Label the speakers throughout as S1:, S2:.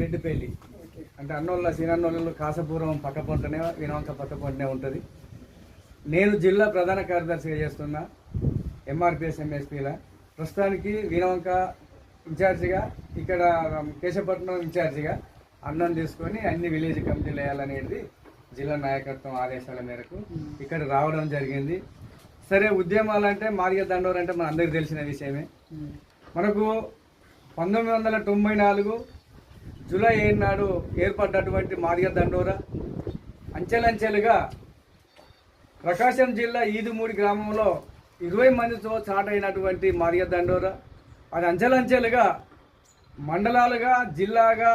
S1: రెడ్డిపల్లి అంటే అన్నోళ్ళ సీనన్నోళ్ళు కాసపురం పక్క పొంటనే వినవంక పక్క పొంటనే ఉంటుంది. నేను జిల్లా ప్రధాన కార్యదర్శిగా చేస్తున్న ఎంఆర్పిఎస్ ఎంఎస్పీల ప్రస్తుతానికి వినవంక ఇన్ఛార్జిగా, ఇక్కడ కేశపట్నం ఇన్ఛార్జిగా అన్నం తీసుకొని అన్ని విలేజ్ కమిటీలు వేయాలనేది జిల్లా నాయకత్వం ఆదేశాల మేరకు ఇక్కడ రావడం జరిగింది. సరే, ఉద్యమాలు అంటే మాదిగ దండోర అంటే మన అందరికీ తెలిసిన విషయమే. మనకు 1994 జూలై 7 నాడు ఏర్పడ్డటువంటి మాదిగ దండోర అంచెలంచెలుగా ప్రకాశం జిల్లా ఈదుమూడి గ్రామంలో 20 మందితో స్టార్ట్ అయినటువంటి మాదిగ దండోర అది అంచెలంచెలుగా మండలాలుగా, జిల్లాగా,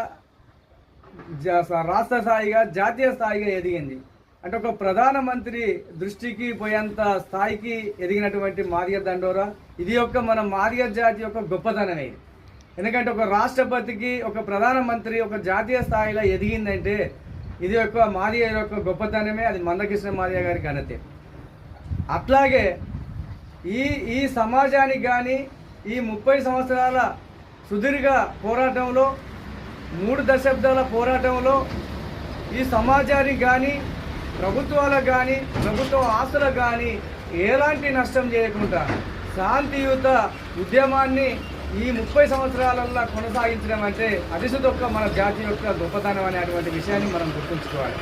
S1: రాష్ట్ర స్థాయిగా, జాతీయ స్థాయిగా ఎదిగింది. అంటే ఒక ప్రధానమంత్రి దృష్టికి పోయేంత స్థాయికి ఎదిగినటువంటి మాదిగ దండోర ఇది యొక్క మన మాదిగ జాతి యొక్క గొప్పతనమే. ఎందుకంటే ఒక రాష్ట్రపతికి, ఒక ప్రధానమంత్రి ఒక జాతీయ స్థాయిలో ఎదిగిందంటే ఇది యొక్క మాదిగ యొక్క గొప్పతనమే. అది మందకృష్ణ మాదిగ గారి ఘనతే. అట్లాగే ఈ సమాజానికి కానీ ఈ 30 సంవత్సరాల సుదీర్ఘ పోరాటంలో, 3 దశాబ్దాల పోరాటంలో ఈ సమాజానికి కానీ, ప్రభుత్వాలకు కానీ, ప్రభుత్వ ఆస్తులకు కానీ ఎలాంటి నష్టం చేయకుండా శాంతియుత ఉద్యమాన్ని ఈ 30 సంవత్సరాలలో కొనసాగించడం అంటే అది సుదొక్క మన జాతి యొక్క గొప్పతనం అనేటువంటి విషయాన్ని మనం గుర్తుంచుకోవాలి.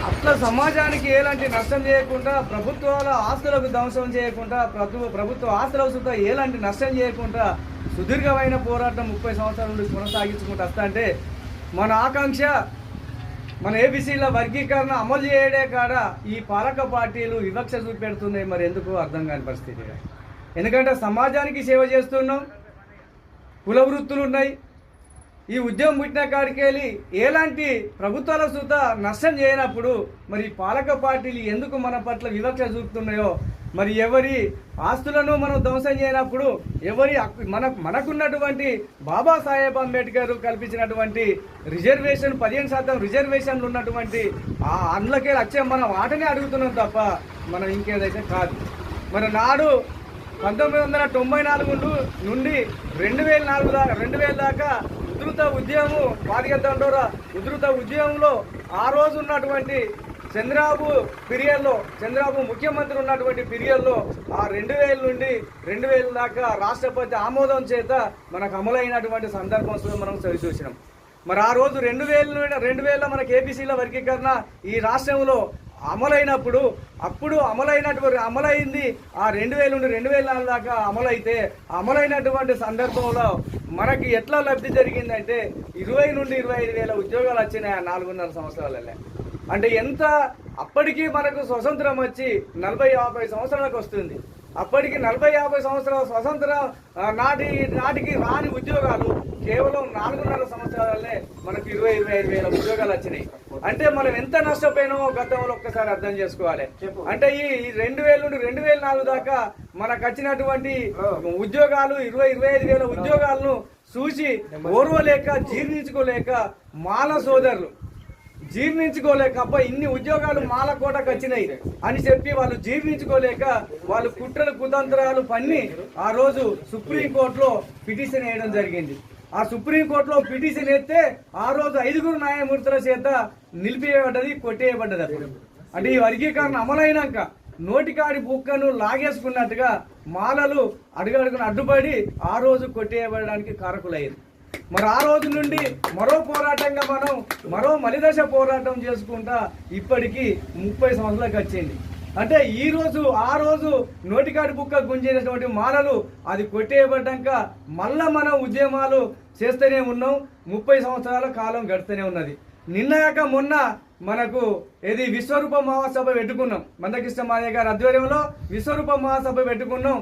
S1: అట్లా సమాజానికి ఎలాంటి నష్టం చేయకుండా, ప్రభుత్వాల ఆస్తులకు ధ్వంసం చేయకుండా, ప్రభుత్వ ఆస్తులకు సుతా ఎలాంటి నష్టం చేయకుండా సుదీర్ఘమైన పోరాటం 30 సంవత్సరాల నుండి కొనసాగించుకుంటూ వస్తా అంటే మన ఆకాంక్ష మన ఏబీసీల వర్గీకరణ అమలు చేయడే కాడ ఈ పాలక పార్టీలు వివక్ష చూపెడుతున్నాయి. మరి ఎందుకు అర్థం కాని పరిస్థితి. ఎందుకంటే సమాజానికి సేవ చేస్తున్నాం, కుల వృత్తులు ఉన్నాయి. ఈ ఉద్యమం పుట్టిన కాడికి వెళ్ళి ఎలాంటి ప్రభుత్వాల సుత నష్టం చేయనప్పుడు మరి పాలక పార్టీలు ఎందుకు మన పట్ల వివక్ష చూపుతున్నాయో, మరి ఎవరి ఆస్తులను మనం ధ్వంసం చేయనప్పుడు, ఎవరి మనకున్నటువంటి బాబాసాహెబ్ అంబేద్కర్ కల్పించినటువంటి రిజర్వేషన్ 15% రిజర్వేషన్లు ఉన్నటువంటి అందులోకే వచ్చే మనం వాటనే అడుగుతున్నాం తప్ప మనం ఇంకేదైతే కాదు. మరి నాడు 1994 నుండి 2000 దాకా ఉధృత ఉద్యమం మాదిగ దండోర ఉధృత ఉద్యమంలో ఆ రోజు ఉన్నటువంటి చంద్రబాబు ముఖ్యమంత్రి ఉన్నటువంటి పీరియడ్లో ఆ 2000 నుండి 2000 దాకా రాష్ట్రపతి ఆమోదం చేత మనకు అమలైనటువంటి సందర్భంలో మనం చవి చూసినాం. మరి ఆ రోజు 2000 మనకి ఏబీసీల వర్గీకరణ ఈ రాష్ట్రంలో అమలైనప్పుడు అమలైంది ఆ 2000 నుండి 2004 దాకా అమలైతే అమలైనటువంటి సందర్భంలో మనకి ఎట్లా లబ్ధి జరిగిందంటే 20 నుండి 25 వేల ఉద్యోగాలు వచ్చినాయి ఆ 4.5 సంవత్సరాలలో. అంటే ఎంత అప్పటికి మనకు స్వతంత్రం వచ్చి 40-50 సంవత్సరాలకు వస్తుంది. అప్పటికి 40-50 సంవత్సరాల స్వతంత్రం నాటికి రాని ఉద్యోగాలు కేవలం 4.5 సంవత్సరాలనే మనకు 20-25 వేల ఉద్యోగాలు వచ్చినాయి. అంటే మనం ఎంత నష్టపోయినామో గతంలో ఒక్కసారి అర్థం చేసుకోవాలి. అంటే ఈ 2000 నుండి 2004 దాకా మనకు వచ్చినటువంటి ఉద్యోగాలు 20-25 వేల ఉద్యోగాలను చూసి ఓర్వలేక జీర్ణించుకోలేక మాల సోదరులు ఇన్ని ఉద్యోగాలు మాల కోటకు వచ్చినాయి అని చెప్పి వాళ్ళు జీర్ణించుకోలేక వాళ్ళు కుట్రలు కుతంత్రాలు పన్ని ఆ రోజు సుప్రీంకోర్టులో పిటిషన్ వేయడం జరిగింది. ఆ సుప్రీంకోర్టులో పిటిషన్ వేస్తే ఆ రోజు 5 న్యాయమూర్తుల చేత నిలిపివేయబడ్డది, కొట్టేయబడ్డది. అంటే ఈ వర్గీకరణ అమలైనాక నోటికాడి బుక్కను లాగేసుకున్నట్టుగా మాలలు అడుగడుగున అడ్డుపడి ఆ రోజు కొట్టేయబడడానికి కారకులయ్యారు. మరి ఆ రోజు నుండి మరో పోరాటంగా మనం మరో మలిదశ పోరాటం చేసుకుంటా ఇప్పటికీ 30 సంవత్సరాలకు వచ్చింది. అంటే ఆ రోజు నోటికాడి బుక్క గుంజినటువంటి మాలలు అది కొట్టేయబడ్డాక మళ్ళా మనం ఉద్యమాలు చేస్తూనే ఉన్నాం. 30 సంవత్సరాల కాలం గడుస్తూనే ఉన్నది. నిన్నగాక మొన్న మనకు విశ్వరూప మహాసభ పెట్టుకున్నాం. మందకృష్ణ మాదిగ గారి ఆధ్వర్యంలో విశ్వరూప మహాసభ పెట్టుకున్నాం.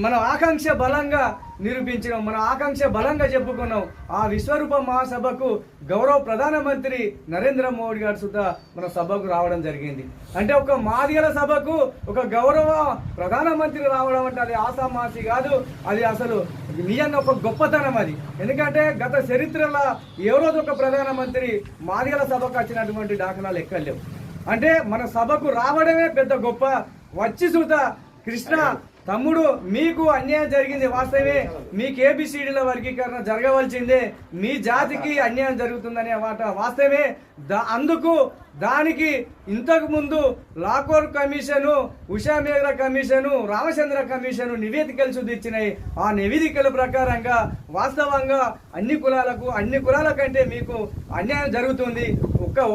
S1: మన ఆకాంక్ష బలంగా నిరూపించినాం, మన ఆకాంక్ష బలంగా చెప్పుకున్నాం. ఆ విశ్వరూప మహాసభకు గౌరవ ప్రధానమంత్రి నరేంద్ర మోడీ గారు సుధా మన సభకు రావడం జరిగింది. అంటే ఒక మాదిగల సభకు ఒక గౌరవ ప్రధానమంత్రి రావడం అంటే అది ఆసామాసి కాదు, అది అసలు నిజంగా ఒక గొప్పతనం అది. ఎందుకంటే గత చరిత్రలో ఏ రోజు ఒక ప్రధానమంత్రి మాదిగల సభకు వచ్చినటువంటి దాఖలాలు ఎక్కలేవు. అంటే మన సభకు రావడమే పెద్ద గొప్ప. వచ్చి సుధా కృష్ణ తమ్ముడు మీకు అన్యాయం జరిగింది వాస్తవమే, మీకు ఏబిసిడీల వర్గీకరణ జరగవలసిందే, మీ జాతికి అన్యాయం జరుగుతుందనే మాట వాస్తవమే. అందుకు దానికి ఇంతకు ముందు Lokur commission, Usha Mehra commission, Ramachandra commission నివేదికలు సుధించినాయి. ఆ నివేదికల ప్రకారంగా వాస్తవంగా అన్ని కులాల కంటే మీకు అన్యాయం జరుగుతుంది.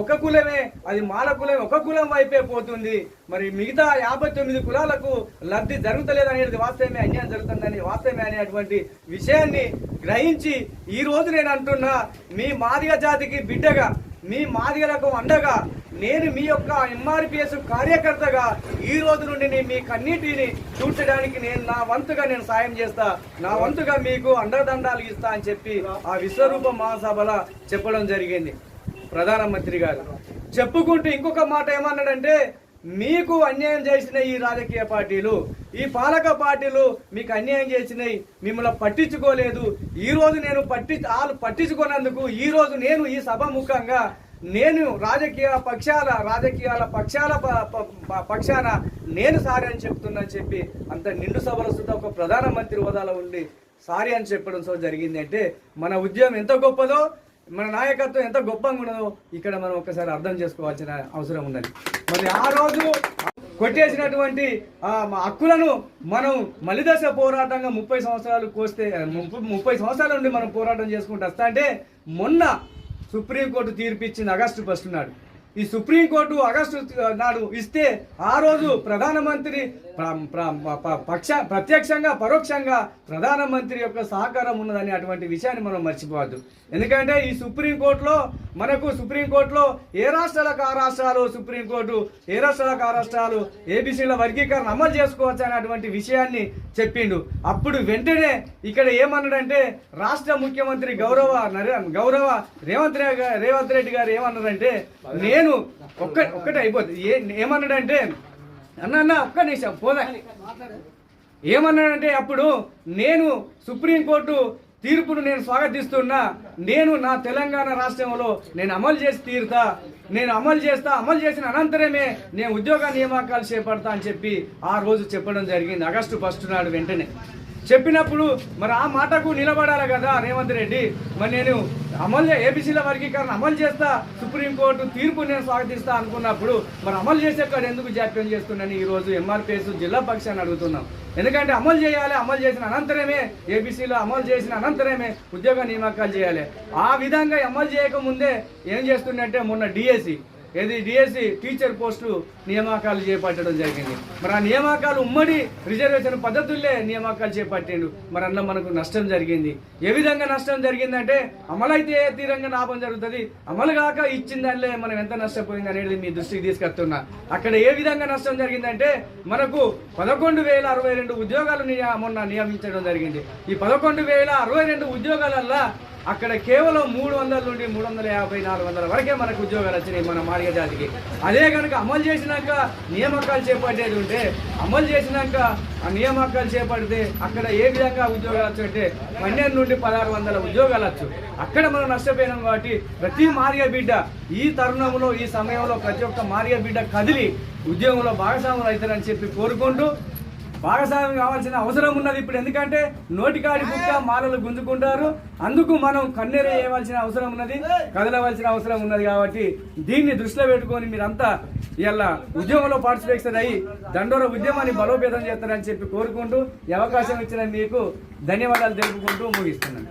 S1: ఒక కులమే, అది మాల కులం, ఒక కులం వైపే పోతుంది. మరి మిగతా 59 కులాలకు లబ్ధి జరుగుతలేదనేది వాస్తవమే, అన్యాయం జరుగుతుందని వాస్తవమే అనేటువంటి విషయాన్ని గ్రహించి ఈ రోజు నేను అంటున్నా, మీ మాదిగ జాతికి బిడ్డగా, మీ మాదిగలకు అండగా నేను మీ యొక్క ఎంఆర్పిఎస్ కార్యకర్తగా ఈ రోజు నుండి మీ కన్నీటిని చూర్చడానికి నా వంతుగా నేను సాయం చేస్తా, నా వంతుగా మీకు అండదండాలు ఇస్తా అని చెప్పి ఆ విశ్వరూప మహాసభలో చెప్పడం జరిగింది ప్రధానమంత్రి గారు. చెప్పుకుంటూ ఇంకొక మాట ఏమన్నాడంటే, మీకు అన్యాయం చేసిన ఈ రాజకీయ పార్టీలు, ఈ పాలక పార్టీలు మీకు అన్యాయం చేసినాయి, మిమ్మల్ని పట్టించుకోలేదు. ఈ రోజు నేను పట్టించుకున్నందుకు ఈ రోజు నేను ఈ సభ ముఖంగా నేను రాజకీయాల పక్షాన నేను సారీ అని చెప్తున్నా చెప్పి అంత నిండు సభలో సుద్ధా ఒక ప్రధానమంత్రి హోదాలో ఉండి సారీ అని చెప్పడం జరిగింది. అంటే మన ఉద్యమం ఎంత గొప్పదో, మన నాయకత్వం ఎంత గొప్పగా ఉన్నదో ఇక్కడ మనం ఒకసారి అర్థం చేసుకోవాల్సిన అవసరం ఉన్నది. మరి ఆ రోజు కొట్టేసినటువంటి హక్కులను మనం మలిదశ పోరాటంగా 30 సంవత్సరాలు కోస్తే 30 సంవత్సరాల నుండి మనం పోరాటం చేసుకుంటూ వస్తా అంటే మొన్న సుప్రీంకోర్టు తీర్పు ఇచ్చింది ఆగస్టు 1 నాడు. ఈ సుప్రీంకోర్టు ఆగస్టు నాడు ఇస్తే ఆ రోజు ప్రధానమంత్రి ప్రత్యక్షంగా పరోక్షంగా ప్రధానమంత్రి యొక్క సహకారం ఉన్నదని అటువంటి విషయాన్ని మనం మర్చిపోవద్దు. ఎందుకంటే ఈ సుప్రీంకోర్టులో ఏ రాష్ట్రాలకు ఆ రాష్ట్రాలు, సుప్రీంకోర్టు ఏ రాష్ట్రాలకు ఆ రాష్ట్రాలు ఏబిసిల వర్గీకరణ అమలు చేసుకోవచ్చు అనేటువంటి విషయాన్ని చెప్పిండు. అప్పుడు వెంటనే ఇక్కడ ఏమన్నాడంటే రాష్ట్ర ముఖ్యమంత్రి గౌరవ రేవంత్ రెడ్డి గారు ఏమన్నారంటే, నేను ఒక్కటే అయిపోతుంది, ఏమన్నాడంటే అన్న ఒక్క నిమిషం పోదా, ఏమన్నాడంటే అప్పుడు నేను సుప్రీంకోర్టు తీర్పును నేను స్వాగతిస్తున్నా, నేను నా తెలంగాణ రాష్ట్రంలో నేను అమలు చేసి తీరుతా, నేను అమలు చేసిన అనంతరమే నేను ఉద్యోగ నియామకాలు చేపడతా అని చెప్పి ఆ రోజు చెప్పడం జరిగింది ఆగస్టు 1 నాడు. వెంటనే చెప్పినప్పుడు మరి ఆ మాటకు నిలబడాలి కదా రేవంత్ రెడ్డి. మరి నేను ఏబిసిల వర్గీకరణ అమలు చేస్తా, సుప్రీంకోర్టు తీర్పు నేను స్వాగతిస్తా అనుకున్నప్పుడు మరి అమలు చేసేక్కడ ఎందుకు జాప్యం చేస్తున్నాను ఈ రోజు ఎంఆర్పిఎస్ జిల్లా పక్షాన్ని అడుగుతున్నాం. ఎందుకంటే అమలు చేయాలి, అమలు చేసిన అనంతరమే ఏబిసిలో అమలు చేసిన అనంతరమే ఉద్యోగ నియామకాలు చేయాలి. ఆ విధంగా అమలు చేయకముందే ఏం చేస్తుందంటే మొన్న డిఎస్సి టీచర్ పోస్టులు నియామకాలు చేపట్టడం జరిగింది. మరి ఆ నియామకాలు ఉమ్మడి రిజర్వేషన్ పద్ధతుల్లో నియామకాలు చేపట్టిండు. మరి అందులో మనకు నష్టం జరిగింది. ఏ విధంగా నష్టం జరిగిందంటే, అమలైతే ఏ తీరంగా లాభం జరుగుతుంది, అమలు కాక ఇచ్చిన దానిలో మనం ఎంత నష్టపోయింది అనేది మీ దృష్టికి తీసుకొస్తున్నా. అక్కడ ఏ విధంగా నష్టం జరిగిందంటే మనకు 11,062 ఉద్యోగాలు మొన్న నియమించడం జరిగింది. ఈ 11,062 ఉద్యోగాలల్లో అక్కడ కేవలం 300 నుండి 350, 400 వరకే మనకు ఉద్యోగాలు వచ్చినాయి మన మాదిగ జాతికి. అదే కనుక అమలు చేసినాక నియామకాలు చేపట్టేది ఉంటే, అమలు చేసినాక ఆ నియామకాలు చేపడితే అక్కడ ఏ విధంగా ఉద్యోగాలు వచ్చు అంటే 12 నుండి 1600 ఉద్యోగాలు వచ్చు. అక్కడ మనం నష్టపోయినాం. కాబట్టి ప్రతి మాదిగ బిడ్డ ఈ తరుణంలో, ఈ సమయంలో ప్రతి ఒక్క మాదిగ బిడ్డ కదిలి ఉద్యోగంలో భాగస్వాములు అవుతారని చెప్పి కోరుకుంటూ, భాగస్వామ్యం కావాల్సిన అవసరం ఉన్నది ఇప్పుడు. ఎందుకంటే నోటికాడి బుక్క మాలలు గుంజుకుంటారు, అందుకు మనం కన్నెర చేయవలసిన అవసరం ఉన్నది, కదలవలసిన అవసరం ఉన్నది. కాబట్టి దీన్ని దృష్టిలో పెట్టుకొని మీరంతా ఇలా ఉద్యమంలో పార్టిసిపేషన్ అయ్యి దండోర ఉద్యమాన్ని బలోపేతం చేస్తారని చెప్పి కోరుకుంటూ, ఈ అవకాశం ఇచ్చిన మీకు ధన్యవాదాలు తెలుపుకుంటూ ముగిస్తున్నాను.